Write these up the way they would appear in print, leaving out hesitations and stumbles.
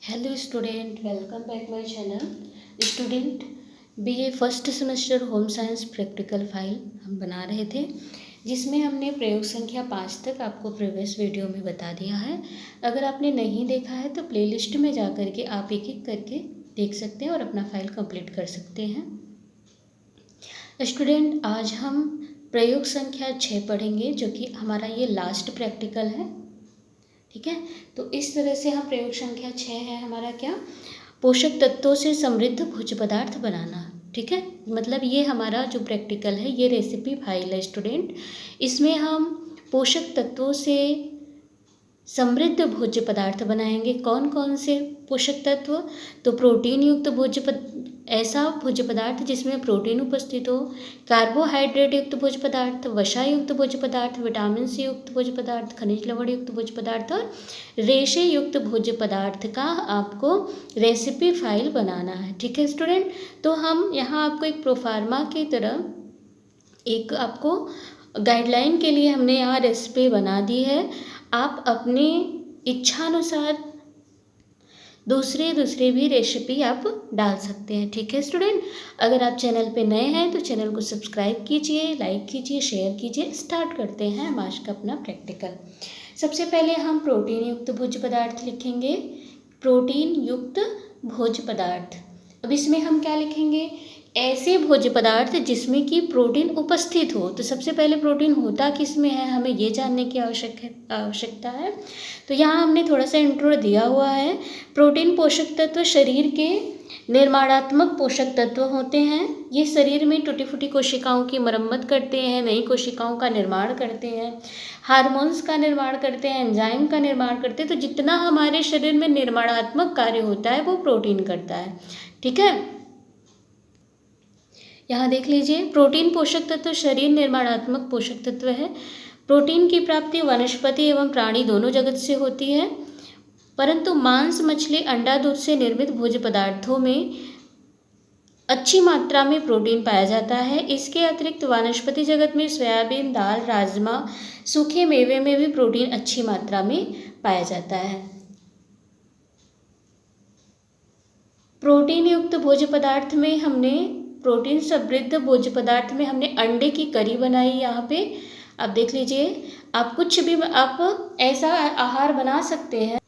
Hello student, welcome back my channel. Student, BA first semester home science practical file हम बना रहे थे, जिसमें हमने प्रयोग संख्या 5 तक आपको प्रीवियस वीडियो में बता दिया है। अगर आपने नहीं देखा है तो प्लेलिस्ट में जा कर के आप एक एक करके देख सकते हैं और अपना फाइल कंप्लीट कर सकते हैं। स्टूडेंट, आज हम प्रयोग संख्या 6 पढ़ेंगे, जो कि हमारा ये लास्ट प्रैक्टिकल है। ठीक है, तो इस तरह से हम प्रयोग संख्या 6 है हमारा क्या, पोषक तत्वों से समृद्ध भोज्य पदार्थ बनाना। ठीक है, मतलब ये हमारा जो प्रैक्टिकल है ये रेसिपी फाइल है स्टूडेंट। इसमें हम पोषक तत्वों से समृद्ध भोज्य पदार्थ बनाएंगे। कौन कौन से पोषक तत्व? तो प्रोटीन युक्त ऐसा भोज्य पदार्थ जिसमें प्रोटीन उपस्थित हो, कार्बोहाइड्रेट युक्त भोज्य पदार्थ, वसा युक्त भोज्य पदार्थ, विटामिन सी युक्त भोज्य पदार्थ, खनिज लवण युक्त भोज्य पदार्थ और रेशे युक्त भोज्य पदार्थ का आपको रेसिपी फाइल बनाना है। ठीक है स्टूडेंट, तो हम यहाँ आपको एक प्रोफार्मा की तरह एक आपको गाइडलाइन के लिए हमने यहाँ रेसिपी बना दी है। आप अपनी इच्छानुसार दूसरे भी रेसिपी आप डाल सकते हैं। ठीक है स्टूडेंट, अगर आप चैनल पे नए हैं तो चैनल को सब्सक्राइब कीजिए, लाइक कीजिए, शेयर कीजिए। स्टार्ट करते हैं हम आज का अपना प्रैक्टिकल। सबसे पहले हम प्रोटीन युक्त भोज्य पदार्थ लिखेंगे। प्रोटीन युक्त भोज्य पदार्थ, अब इसमें हम क्या लिखेंगे? ऐसे भोज्य पदार्थ जिसमें कि प्रोटीन उपस्थित हो। तो सबसे पहले प्रोटीन होता किस में है, हमें ये जानने की आवश्यकता है। तो यहाँ हमने थोड़ा सा इंट्रो दिया हुआ है। प्रोटीन पोषक तत्व शरीर के निर्माणात्मक पोषक तत्व होते हैं। ये शरीर में टूटी फूटी कोशिकाओं की मरम्मत करते हैं, नई कोशिकाओं का निर्माण करते हैं, हार्मोन्स का निर्माण करते हैं, एंजाइम का निर्माण करते हैं। तो जितना हमारे शरीर में निर्माणात्मक कार्य होता है वो प्रोटीन करता है। ठीक है, यहाँ देख लीजिए, प्रोटीन पोषक तत्व शरीर निर्माणात्मक पोषक तत्व है। प्रोटीन की प्राप्ति वनस्पति एवं प्राणी दोनों जगत से होती है, परंतु मांस, मछली, अंडा, दूध से निर्मित भोज्य पदार्थों में अच्छी मात्रा में प्रोटीन पाया जाता है। इसके अतिरिक्त वनस्पति जगत में सोयाबीन, दाल, राजमा, सूखे मेवे में भी प्रोटीन अच्छी मात्रा में पाया जाता है। प्रोटीन युक्त भोज्य पदार्थ में हमने प्रोटीन समृद्ध भोज्य पदार्थ में हमने अंडे की करी बनाई। यहाँ पे आप देख लीजिए, आप कुछ भी आप ऐसा आहार बना सकते हैं,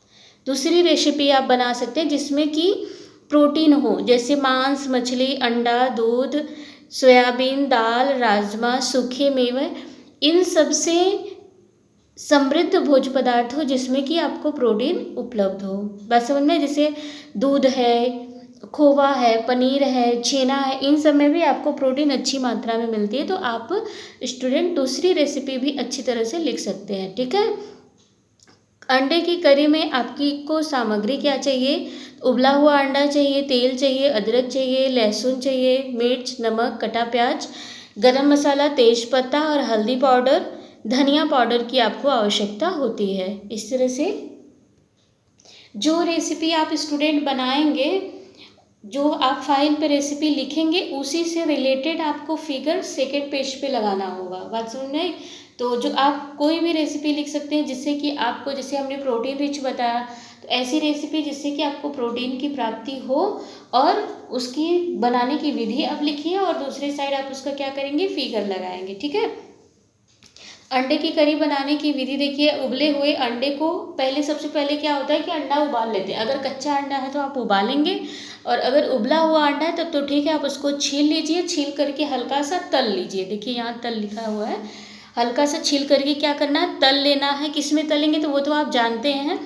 दूसरी रेसिपी आप बना सकते हैं जिसमें कि प्रोटीन हो, जैसे मांस, मछली, अंडा, दूध, सोयाबीन, दाल, राजमा, सूखे मेवे, इन सब से समृद्ध भोज्य पदार्थ हो जिसमें कि आपको प्रोटीन उपलब्ध हो। बस समझ में, जैसे दूध है, खोवा है, पनीर है, छेना है, इन सब में भी आपको प्रोटीन अच्छी मात्रा में मिलती है। तो आप स्टूडेंट दूसरी रेसिपी भी अच्छी तरह से लिख सकते हैं। ठीक है, अंडे की करी में आपकी को सामग्री क्या चाहिए? उबला हुआ अंडा चाहिए, तेल चाहिए, अदरक चाहिए, लहसुन चाहिए, मिर्च, नमक, कटा प्याज, गरम मसाला, तेज पत्ता और हल्दी पाउडर, धनिया पाउडर की आपको आवश्यकता होती है। इस तरह से जो रेसिपी आप स्टूडेंट बनाएंगे, जो आप फाइल पे रेसिपी लिखेंगे, उसी से रिलेटेड आपको फिगर सेकेंड पेज पे लगाना होगा। बात समझ में आई? तो जो आप कोई भी रेसिपी लिख सकते हैं जिससे कि आपको, जैसे हमने प्रोटीन रिच बताया, तो ऐसी रेसिपी जिससे कि आपको प्रोटीन की प्राप्ति हो और उसकी बनाने की विधि आप लिखिए और दूसरे साइड आप उसका क्या करेंगे, फिगर लगाएंगे। ठीक है, अंडे की करी बनाने की विधि देखिए। उबले हुए अंडे को पहले, सबसे पहले क्या होता है कि अंडा उबाल लेते हैं। अगर कच्चा अंडा है तो आप उबालेंगे, और अगर उबला हुआ अंडा है तब तो ठीक है, आप उसको छील लीजिए, छील करके हल्का सा तल लीजिए। देखिए यहाँ तल लिखा हुआ है, हल्का सा छील करके क्या करना है, तल लेना है। किस में तलेंगे तो वो तो आप जानते हैं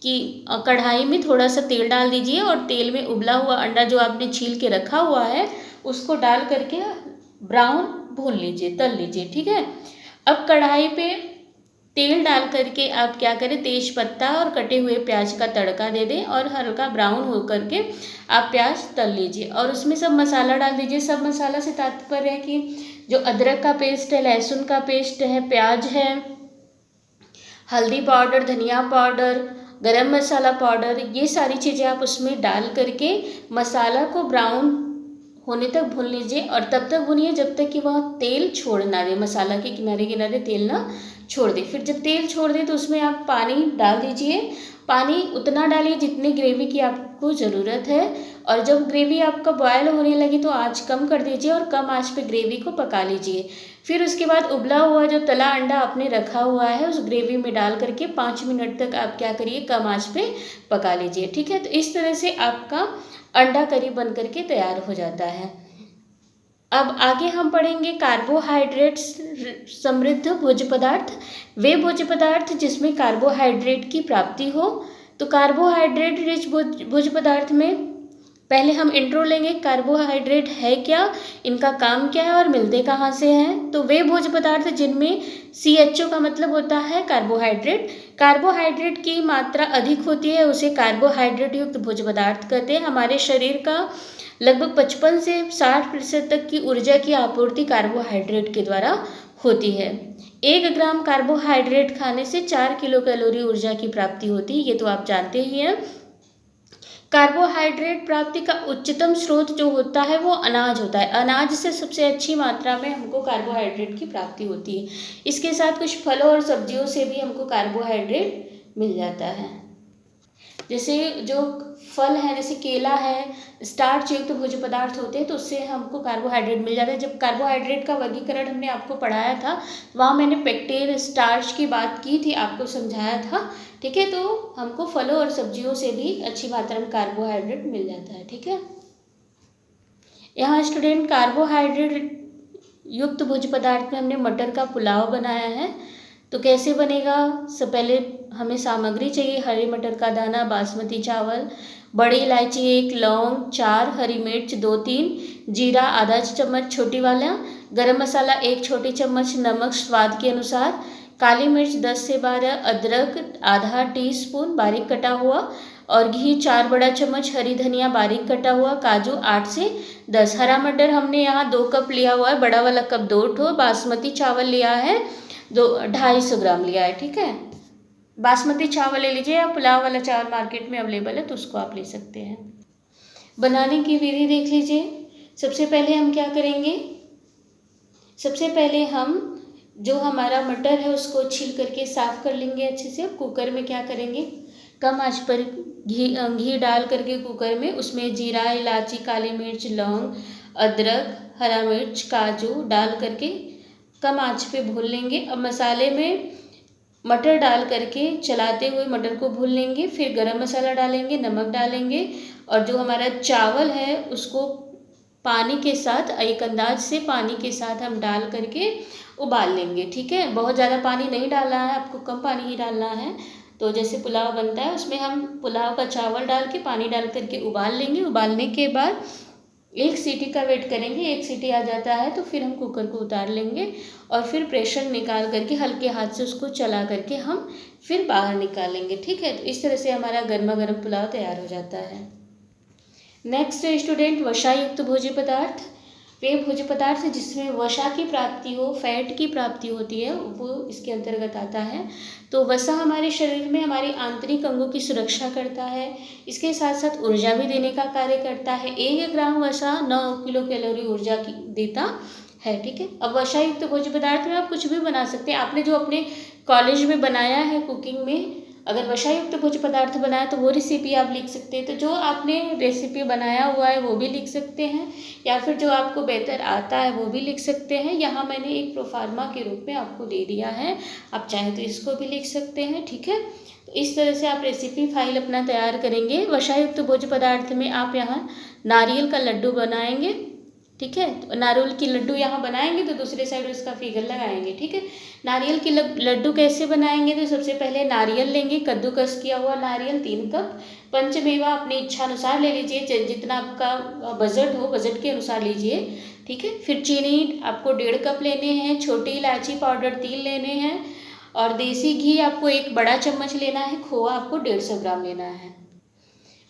कि कढ़ाई में थोड़ा सा तेल डाल दीजिए और तेल में उबला हुआ अंडा जो आपने छील के रखा हुआ है उसको डाल करके ब्राउन भून लीजिए, तल लीजिए। ठीक है, अब कढ़ाई पे तेल डाल करके आप क्या करें, तेज पत्ता और कटे हुए प्याज का तड़का दे दें और हल्का ब्राउन हो करके आप प्याज तल लीजिए और उसमें सब मसाला डाल दीजिए। सब मसाला से तात्पर्य है कि जो अदरक का पेस्ट है, लहसुन का पेस्ट है, प्याज है, हल्दी पाउडर, धनिया पाउडर, गरम मसाला पाउडर, ये सारी चीज़ें आप उसमें डाल करके मसाला को ब्राउन होने तक भून लीजिए। और तब तक भूनिए जब तक कि वह तेल छोड़ ना दे, मसाला के किनारे किनारे तेल ना छोड़ दे। फिर जब तेल छोड़ दे तो उसमें आप पानी डाल दीजिए पानी उतना डालिए जितनी ग्रेवी की आपको ज़रूरत है, और जब ग्रेवी आपका बॉयल होने लगे तो आँच कम कर दीजिए और कम आँच पे ग्रेवी को पका लीजिए। फिर उसके बाद उबला हुआ जो तला अंडा आपने रखा हुआ है उस ग्रेवी में डाल करके 5 मिनट तक आप क्या करिए, कम आँच पे पका लीजिए। ठीक है, तो इस तरह से आपका अंडा करी बन करके तैयार हो जाता है। अब आगे हम पढ़ेंगे कार्बोहाइड्रेट्स समृद्ध भोज्य पदार्थ। वे भोज्य पदार्थ जिसमें कार्बोहाइड्रेट की प्राप्ति हो। तो कार्बोहाइड्रेट रिच भोज्य पदार्थ में पहले हम इंट्रो लेंगे, कार्बोहाइड्रेट है क्या, इनका काम क्या है और मिलते कहाँ से हैं। तो वे भोज्य पदार्थ जिनमें CHO का मतलब होता है कार्बोहाइड्रेट। कार्बोहाइड्रेट की मात्रा अधिक होती है उसे कार्बोहाइड्रेट युक्त भोज्य पदार्थ कहते हैं। हमारे शरीर का लगभग 55 से 60% तक की ऊर्जा की आपूर्ति कार्बोहाइड्रेट के द्वारा होती है। 1 ग्राम कार्बोहाइड्रेट खाने से 4 किलो कैलोरी ऊर्जा की प्राप्ति होती है, ये तो आप जानते ही हैं। कार्बोहाइड्रेट प्राप्ति का उच्चतम स्रोत जो होता है वो अनाज होता है। अनाज से सबसे अच्छी मात्रा में हमको कार्बोहाइड्रेट की प्राप्ति होती है। इसके साथ कुछ फलों और सब्जियों से भी हमको कार्बोहाइड्रेट मिल जाता है। जैसे जो फल है, जैसे केला है, स्टार्च युक्त भोज्य पदार्थ होते हैं, तो उससे हमको कार्बोहाइड्रेट मिल जाता है। जब कार्बोहाइड्रेट का वर्गीकरण हमने आपको पढ़ाया था, वहाँ मैंने पेक्टेन स्टार्च की बात की थी, आपको समझाया था। ठीक है, तो हमको फलों और सब्जियों से भी अच्छी मात्रा में कार्बोहाइड्रेट मिल जाता है। ठीक है, यहाँ स्टूडेंट कार्बोहाइड्रेट युक्त भोज्य पदार्थ में हमने मटर का पुलाव बनाया है। तो कैसे बनेगा, सब पहले हमें सामग्री चाहिए। हरे मटर का दाना, बासमती चावल, बड़ी इलायची 1, लौंग 4, हरी मिर्च 2-3, जीरा आधा चम्मच छोटी वाला, गरम मसाला 1 छोटी चम्मच, नमक स्वाद के अनुसार, काली मिर्च 10 से 12, अदरक आधा टीस्पून बारीक कटा हुआ, और घी 4 बड़ा चम्मच, हरी धनिया बारीक कटा हुआ, काजू 8 से 10। हरा मटर हमने यहाँ 2 कप लिया हुआ है, बड़ा वाला कप 2 ठो। बासमती चावल लिया है 250 ग्राम लिया है। ठीक है, बासमती चावल ले लीजिए, या पुलाव वाला चावल मार्केट में अवेलेबल है तो उसको आप ले सकते हैं। बनाने की विधि देख लीजिए। सबसे पहले हम क्या करेंगे, सबसे पहले हम जो हमारा मटर है उसको छील करके साफ कर लेंगे अच्छे से। कुकर में क्या करेंगे, कम आंच पर घी डाल करके कुकर में उसमें जीरा, इलायची, काली मिर्च, लौंग, अदरक, हरा मिर्च, काजू डाल करके कम आंच पे भून लेंगे। अब मसाले में मटर डाल करके चलाते हुए मटर को भून लेंगे। फिर गरम मसाला डालेंगे, नमक डालेंगे, और जो हमारा चावल है उसको पानी के साथ, एक अंदाज से पानी के साथ हम डाल करके उबाल लेंगे। ठीक है, बहुत ज़्यादा पानी नहीं डालना है, आपको कम पानी ही डालना है। तो जैसे पुलाव बनता है उसमें हम पुलाव का चावल डाल के पानी डाल करके उबाल लेंगे। उबालने के बाद 1 सीटी का वेट करेंगे। 1 सीटी आ जाता है तो फिर हम कुकर को उतार लेंगे और फिर प्रेशर निकाल करके हल्के हाथ से उसको चला करके हम फिर बाहर निकालेंगे। ठीक है, तो इस तरह से हमारा गर्मा गर्म पुलाव तैयार हो जाता है। नेक्स्ट स्टूडेंट, वसा युक्त भोज्य पदार्थ। वे भोज्य पदार्थ जिसमें वसा की प्राप्ति हो, फैट की प्राप्ति होती है, वो इसके अंतर्गत आता है। तो वसा हमारे शरीर में हमारे आंतरिक अंगों की सुरक्षा करता है, इसके साथ साथ ऊर्जा भी देने का कार्य करता है। 1 ग्राम वसा 9 किलो कैलोरी ऊर्जा की देता है। ठीक है, अब वसा युक्त भोज्य पदार्थ में आप कुछ भी बना सकते हैं। आपने जो अपने कॉलेज में बनाया है कुकिंग में, अगर वसा युक्त भोज्य पदार्थ बनाया तो वो रेसिपी आप लिख सकते हैं। तो जो आपने रेसिपी बनाया हुआ है वो भी लिख सकते हैं, या फिर जो आपको बेहतर आता है वो भी लिख सकते हैं। यहाँ मैंने एक प्रोफार्मा के रूप में आपको दे दिया है, आप चाहें तो इसको भी लिख सकते हैं। ठीक है, तो इस तरह से आप रेसिपी फाइल अपना तैयार करेंगे। वसा युक्त भोज्य पदार्थ में आप यहाँ नारियल का लड्डू बनाएंगे। ठीक है, तो नारियल की लड्डू यहाँ बनाएंगे तो दूसरे साइड उसका फिगर लगाएंगे। ठीक है, नारियल की लड्डू कैसे बनाएंगे, तो सबसे पहले नारियल लेंगे, कद्दूकस किया हुआ नारियल 3 कप। पंचमेवा अपनी इच्छा अनुसार ले लीजिए, जितना आपका बजट हो बजट के अनुसार लीजिए। ठीक है, फिर चीनी आपको 1.5 कप लेने हैं, छोटी इलायची पाउडर 3 लेने हैं, और देसी घी आपको 1 बड़ा चम्मच लेना है, खोआ आपको 150 ग्राम लेना है।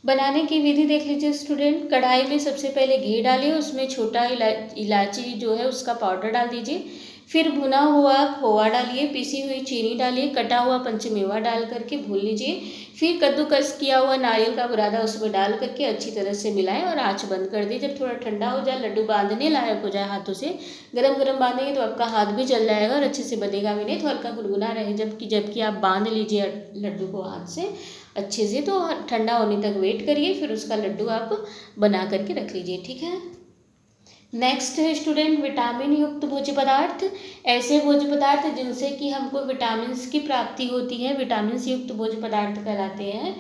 बनाने की विधि देख लीजिए स्टूडेंट। कढ़ाई में सबसे पहले घी डालिए, उसमें छोटा इलायची जो है उसका पाउडर डाल दीजिए। फिर भुना हुआ खोआ डालिए, पीसी हुई चीनी डालिए, कटा हुआ पंचमेवा डाल करके भून लीजिए। फिर कद्दूकस किया हुआ नारियल का बुरादा उसमें डाल करके अच्छी तरह से मिलाएं और आंच बंद कर दें। जब थोड़ा ठंडा हो जाए, लड्डू बांधने लायक हो जाए हाथों से, गरम गरम बांधेंगे तो आपका हाथ भी जल जाएगा और अच्छे से बनेगा भी नहीं, तो हल्का गुनगुना रहे जबकि आप बांध लीजिए लड्डू को हाथ से, अच्छे से। तो ठंडा होने तक वेट करिए, फिर उसका लड्डू आप बना करके रख लीजिए, ठीक है। नेक्स्ट है स्टूडेंट विटामिन युक्त भोज्य पदार्थ। ऐसे भोज्य पदार्थ जिनसे कि हमको विटामिन की प्राप्ति होती है, विटामिन युक्त भोज्य पदार्थ कहलाते हैं।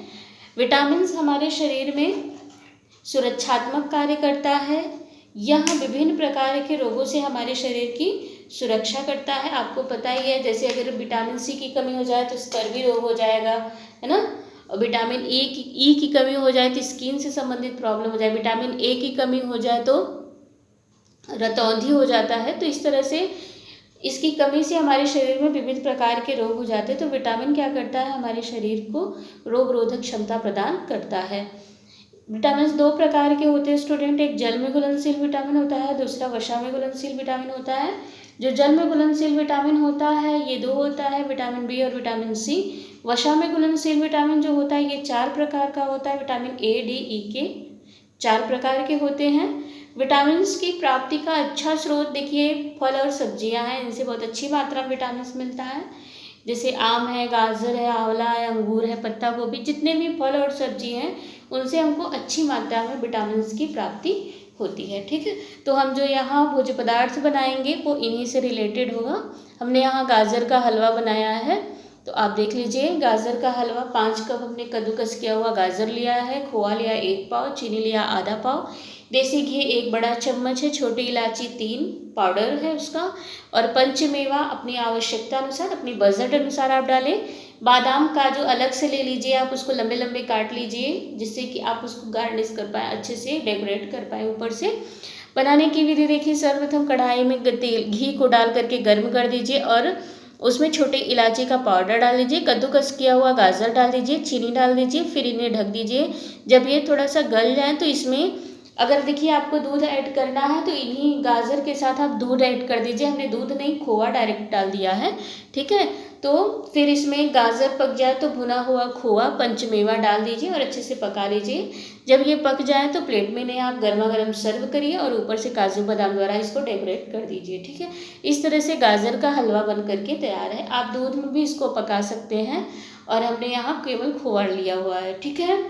विटामिन हमारे शरीर में सुरक्षात्मक कार्य करता है। यह विभिन्न प्रकार के रोगों से हमारे शरीर की सुरक्षा करता है। आपको पता ही है, जैसे अगर विटामिन सी की कमी हो जाए तो स्कर्वी रोग हो जाएगा, है ना। विटामिन ई की कमी हो जाए तो स्किन से संबंधित प्रॉब्लम हो जाए। विटामिन ए की कमी हो जाए तो रतौंधी हो जाता है। तो इस तरह से इसकी कमी से हमारे शरीर में विविध प्रकार के रोग हो जाते हैं। तो विटामिन क्या करता है, हमारे शरीर को रोग रोधक क्षमता प्रदान करता है। विटामिन दो प्रकार के होते हैं स्टूडेंट, एक जल में घुलनशील विटामिन होता है, दूसरा वसा में घुलनशील विटामिन होता है। जो जल में घुलनशील विटामिन होता है ये दो होता है, विटामिन बी और विटामिन सी। वसा में घुलनशील विटामिन जो होता है ये 4 प्रकार का होता है। विटामिन ए डी ई के 4 प्रकार के होते हैं। विटामिन की प्राप्ति का अच्छा स्रोत देखिए फल और सब्जियां हैं, इनसे बहुत अच्छी मात्रा में विटामिन मिलता है। जैसे आम है, गाजर है, आंवला है, अंगूर है, पत्ता गोभी, जितने भी फल और सब्जी हैं उनसे हमको अच्छी मात्रा में विटामिन की प्राप्ति होती है, ठीक है। तो हम जो यहाँ भोज्य पदार्थ बनाएंगे वो इन्हीं से रिलेटेड होगा। हमने यहाँ गाजर का हलवा बनाया है, तो आप देख लीजिए। गाजर का हलवा 5 कप हमने कद्दूकस किया हुआ गाजर लिया है, खोआ लिया 1 पाव, चीनी लिया आधा पाव, देसी घी 1 बड़ा चम्मच है, छोटी इलायची 3 पाउडर है उसका, और पंचमेवा अपनी आवश्यकता अनुसार, अपनी बजट अनुसार आप डालें। बादाम काजू अलग से ले लीजिए, आप उसको लंबे लंबे काट लीजिए जिससे कि आप उसको गार्निश कर पाएँ, अच्छे से डेकोरेट कर पाएँ ऊपर से। बनाने की विधि देखिए, सर्वप्रथम कढ़ाई में तेल घी को डाल करके गर्म कर दीजिए और उसमें छोटी इलायची का पाउडर डाल दीजिए, कद्दूकस किया हुआ गाजर डाल दीजिए, चीनी डाल दीजिए, फिर इन्हें ढक दीजिए। जब ये थोड़ा सा गल जाए तो इसमें अगर देखिए आपको दूध ऐड करना है तो इन्हीं गाजर के साथ आप दूध ऐड कर दीजिए। हमने दूध नहीं खोआ डायरेक्ट डाल दिया है, ठीक है। तो फिर इसमें गाजर पक जाए तो भुना हुआ खोआ पंचमेवा डाल दीजिए और अच्छे से पका लीजिए। जब ये पक जाए तो प्लेट में इन्हें आप गर्मा गर्म सर्व करिए और ऊपर से काजू बादाम द्वारा इसको डेकोरेट कर दीजिए, ठीक है। इस तरह से गाजर का हलवा बन करके तैयार है। आप दूध में भी इसको पका सकते हैं और हमने यहाँ केवल खोआ लिया हुआ है, ठीक है।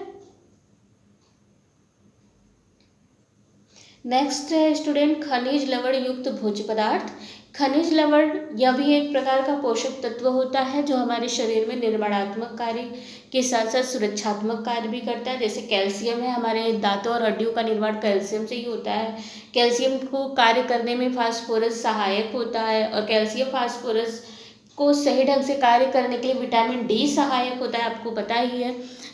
नेक्स्ट है स्टूडेंट खनिज लवण युक्त भोज्य पदार्थ। खनिज लवण यह भी एक प्रकार का पोषक तत्व होता है जो हमारे शरीर में निर्माणात्मक कार्य के साथ साथ सुरक्षात्मक कार्य भी करता है। जैसे कैल्शियम है, हमारे दांतों और हड्डियों का निर्माण कैल्शियम से ही होता है। कैल्शियम को कार्य करने में फास्फोरस सहायक होता है और कैल्शियम फास्फोरस को सही ढंग से कार्य करने के लिए विटामिन डी सहायक होता है, आपको पता ही है।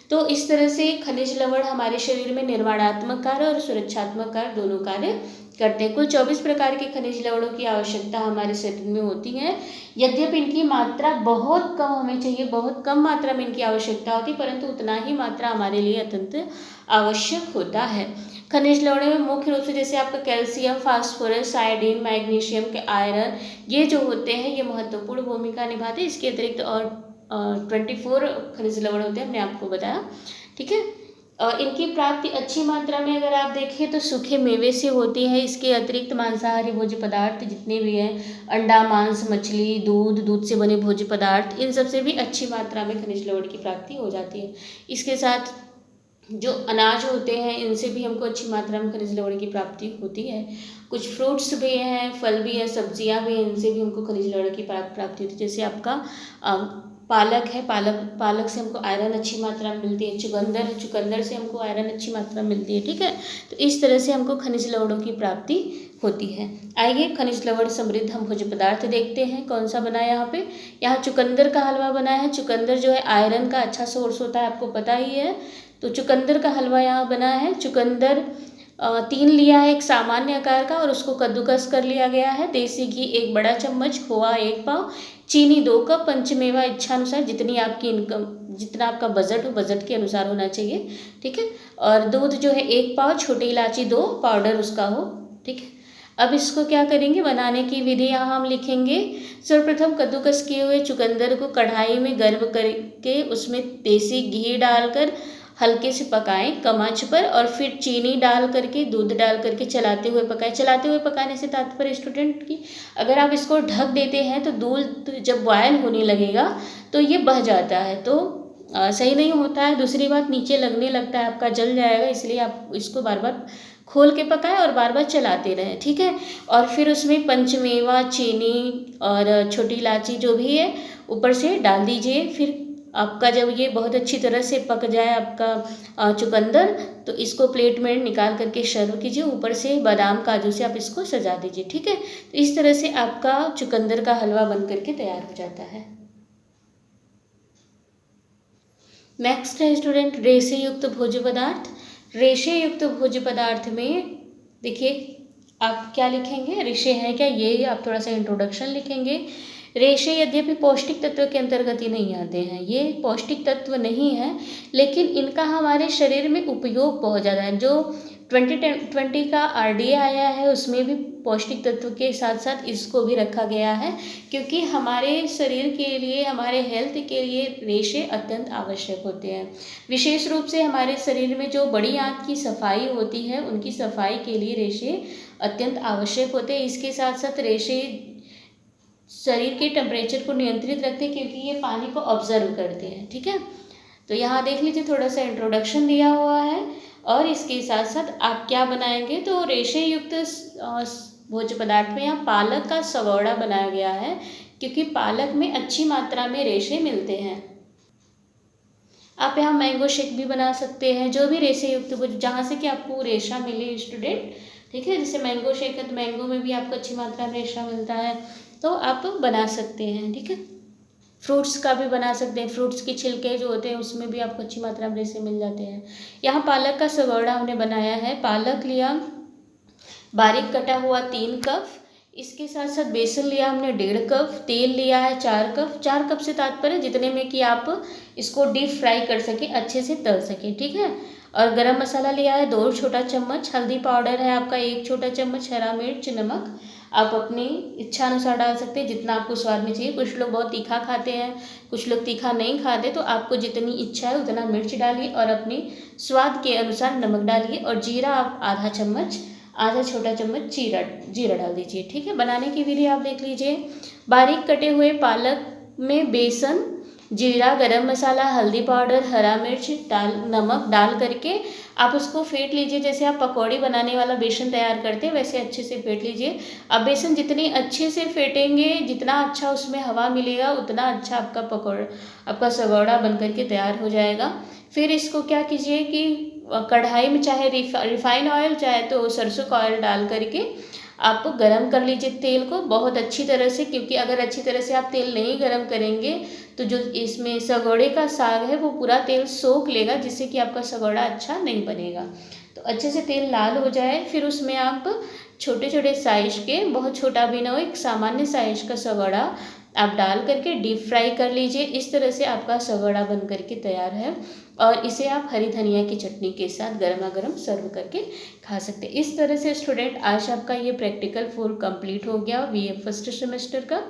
तो इस तरह से खनिज लवण हमारे शरीर में निर्माणात्मक कार्य और सुरक्षात्मक कार्य दोनों कार्य करते हैं। कुल 24 प्रकार के खनिज लवणों की आवश्यकता हमारे शरीर में होती है। यद्यपि इनकी मात्रा बहुत कम हमें चाहिए, बहुत कम मात्रा में इनकी आवश्यकता होती है, परंतु उतना ही मात्रा हमारे लिए अत्यंत आवश्यक होता है। खनिज लवणों में मुख्य रूप से जैसे आपका कैल्शियम, फास्फोरस, आयोडीन, मैग्नीशियम के आयरन, ये जो होते हैं ये महत्वपूर्ण भूमिका निभाते हैं। इसके अतिरिक्त और 24 खनिज लवण होते हैं, हमने आपको बताया, ठीक है। इनकी प्राप्ति अच्छी मात्रा में अगर आप देखें तो सूखे मेवे से होती है। इसके अतिरिक्त मांसाहारी भोज्य पदार्थ जितने भी हैं, अंडा, मांस, मछली, दूध से बने भोज्य पदार्थ, इन सब से भी अच्छी मात्रा में खनिज लवण की प्राप्ति हो जाती है। इसके साथ जो अनाज होते हैं इनसे भी हमको अच्छी मात्रा में खनिज लवण की प्राप्ति होती है। कुछ फ्रूट्स भी हैं, फल भी हैं, सब्जियां भी हैं, इनसे भी हमको खनिज लवण की प्राप्ति होती है। जैसे आपका पालक है, पालक से हमको आयरन अच्छी मात्रा में मिलती है। चुकंदर है, चुकंदर से हमको आयरन अच्छी मात्रा में मिलती है, ठीक है। तो इस तरह से हमको खनिज लवणों की प्राप्ति होती है। आइए खनिज लवण समृद्ध हम भोज्य पदार्थ देखते हैं। कौन सा बना है यहाँ चुकंदर का हलवा बना है। चुकंदर जो है आयरन का अच्छा सोर्स होता है, आपको पता ही है। तो चुकंदर का हलवा यहाँ बना है। चुकंदर 3 लिया है, एक सामान्य आकार का, और उसको कद्दूकस कर लिया गया है। देसी घी 1 बड़ा चम्मच, खोआ 1 पाव, चीनी 2 कप, पंचमेवा इच्छानुसार, जितनी आपकी इनकम, जितना आपका बजट हो, बजट के अनुसार होना चाहिए, ठीक है। और दूध जो है 1 पाव, छोटी इलायची 2 पाउडर उसका हो, ठीक है। अब इसको क्या करेंगे, बनाने की विधि यहाँ हम लिखेंगे। सर्वप्रथम कद्दूकस किए हुए चुकंदर को कढ़ाई में गर्म करके उसमें देसी घी डालकर हल्के से पकाएं कम आंच पर, और फिर चीनी डाल करके, दूध डाल करके चलाते हुए पकाएं। चलाते हुए पकाने से तात्पर्य स्टूडेंट की, अगर आप इसको ढक देते हैं तो दूध जब बॉयल होने लगेगा तो ये बह जाता है। तो सही नहीं होता है। दूसरी बात, नीचे लगने लगता है, आपका जल जाएगा, इसलिए आप इसको बार बार खोल के पकाएं और बार बार चलाते रहें, ठीक है। और फिर उसमें पंचमेवा, चीनी और छोटी इलायची जो भी है ऊपर से डाल दीजिए। फिर आपका जब ये बहुत अच्छी तरह से पक जाए आपका चुकंदर, तो इसको प्लेट में निकाल करके सर्व कीजिए। ऊपर से बादाम काजू से आप इसको सजा दीजिए, ठीक है। तो इस तरह से आपका चुकंदर का हलवा बन करके तैयार हो जाता है। नेक्स्ट है स्टूडेंट रेशे युक्त भोज्य पदार्थ। रेशे युक्त भोज्य पदार्थ में देखिए आप क्या लिखेंगे, रेशे है क्या, ये आप थोड़ा सा इंट्रोडक्शन लिखेंगे। रेशे यद्यपि पौष्टिक तत्व के अंतर्गत ही नहीं आते हैं, ये पौष्टिक तत्व नहीं है, लेकिन इनका हमारे शरीर में उपयोग बहुत ज़्यादा है। जो 2020 का RDA आया है उसमें भी पौष्टिक तत्व के साथ साथ इसको भी रखा गया है, क्योंकि हमारे शरीर के लिए, हमारे हेल्थ के लिए रेशे अत्यंत आवश्यक होते हैं। विशेष रूप से हमारे शरीर में जो बड़ी आंत की सफाई होती है, उनकी सफाई के लिए रेशे अत्यंत आवश्यक होते हैं। इसके साथ साथ रेशे शरीर के टेम्परेचर को नियंत्रित रखते हैं, क्योंकि ये पानी को ऑब्जर्व करते हैं, ठीक है। तो यहाँ देख लीजिए थोड़ा सा इंट्रोडक्शन दिया हुआ है, और इसके साथ साथ आप क्या बनाएंगे, तो रेशे युक्त भोज्य पदार्थ में यहाँ पालक का सगोड़ा बनाया गया है, क्योंकि पालक में अच्छी मात्रा में रेशे मिलते हैं। आप यहाँ मैंगो शेक भी बना सकते हैं, जो भी रेशे युक्त जहाँ से कि आपको रेशा मिले स्टूडेंट, ठीक है। जैसे मैंगो शेक है तो मैंगो में भी आपको अच्छी मात्रा में रेशा मिलता है, तो आप बना सकते हैं, ठीक है। फ्रूट्स का भी बना सकते हैं, फ्रूट्स की छिलके जो होते हैं उसमें भी आपको अच्छी मात्रा में रेशे मिल जाते हैं। यहाँ पालक का सगोड़ा हमने बनाया है। पालक लिया बारीक कटा हुआ 3 कप, इसके साथ साथ बेसन लिया हमने 1.5 कप, तेल लिया है 4 कप। 4 कप से तात्पर्य जितने में कि आप इसको डीप फ्राई कर सके, अच्छे से तल सके, ठीक है। और गरम मसाला लिया है 2 छोटा चम्मच, हल्दी पाउडर है आपका 1 छोटा चम्मच, हरा मिर्च, नमक आप अपनी इच्छा अनुसार डाल सकते हैं, जितना आपको स्वाद में चाहिए। कुछ लोग बहुत तीखा खाते हैं, कुछ लोग तीखा नहीं खाते, तो आपको जितनी इच्छा है उतना मिर्च डालिए और अपनी स्वाद के अनुसार नमक डालिए। और जीरा आप आधा छोटा चम्मच जीरा डाल दीजिए, ठीक है। बनाने की विधि आप देख लीजिए। बारीक कटे हुए पालक में बेसन, जीरा, गरम मसाला, हल्दी पाउडर, हरा मिर्च, नमक डाल करके आप उसको फेंट लीजिए। जैसे आप पकौड़ी बनाने वाला बेसन तैयार करते हैं वैसे अच्छे से फेंट लीजिए। अब बेसन जितनी अच्छे से फेंटेंगे, जितना अच्छा उसमें हवा मिलेगा, उतना अच्छा आपका सगोड़ा बन करके तैयार हो जाएगा। फिर इसको क्या कीजिए कि कढ़ाई में चाहे रिफाइन ऑयल, चाहे तो सरसों का ऑयल डाल करके आप गरम कर लीजिए तेल को बहुत अच्छी तरह से, क्योंकि अगर अच्छी तरह से आप तेल नहीं गरम करेंगे तो जो इसमें सगोड़े का साग है वो पूरा तेल सोख लेगा, जिससे कि आपका सगोड़ा अच्छा नहीं बनेगा। तो अच्छे से तेल लाल हो जाए, फिर उसमें आप छोटे छोटे साइज के, बहुत छोटा भी ना हो, एक सामान्य साइज का सगोड़ा आप डाल करके डीप फ्राई कर लीजिए। इस तरह से आपका सगोड़ा बन करके तैयार है, और इसे आप हरी धनिया की चटनी के साथ गर्मा गर्म सर्व करके खा सकते हैं। इस तरह से स्टूडेंट आज आपका ये प्रैक्टिकल फुल कंप्लीट हो गया BA फर्स्ट सेमेस्टर का।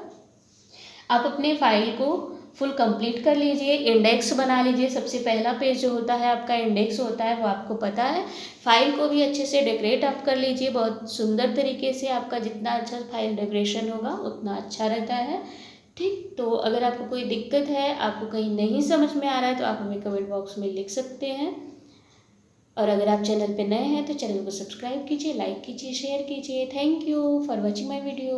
आप अपने फाइल को फुल कंप्लीट कर लीजिए, इंडेक्स बना लीजिए। सबसे पहला पेज जो होता है आपका इंडेक्स होता है, वो आपको पता है। फाइल को भी अच्छे से डेकोरेट आप कर लीजिए बहुत सुंदर तरीके से। आपका जितना अच्छा फाइल डेकोरेशन होगा उतना अच्छा रहता है, ठीक। तो अगर आपको कोई दिक्कत है, आपको कहीं नहीं समझ में आ रहा है, तो आप हमें कमेंट बॉक्स में लिख सकते हैं। और अगर आप चैनल पे नए हैं तो चैनल को सब्सक्राइब कीजिए, लाइक कीजिए, शेयर कीजिए। Thank you for watching my video.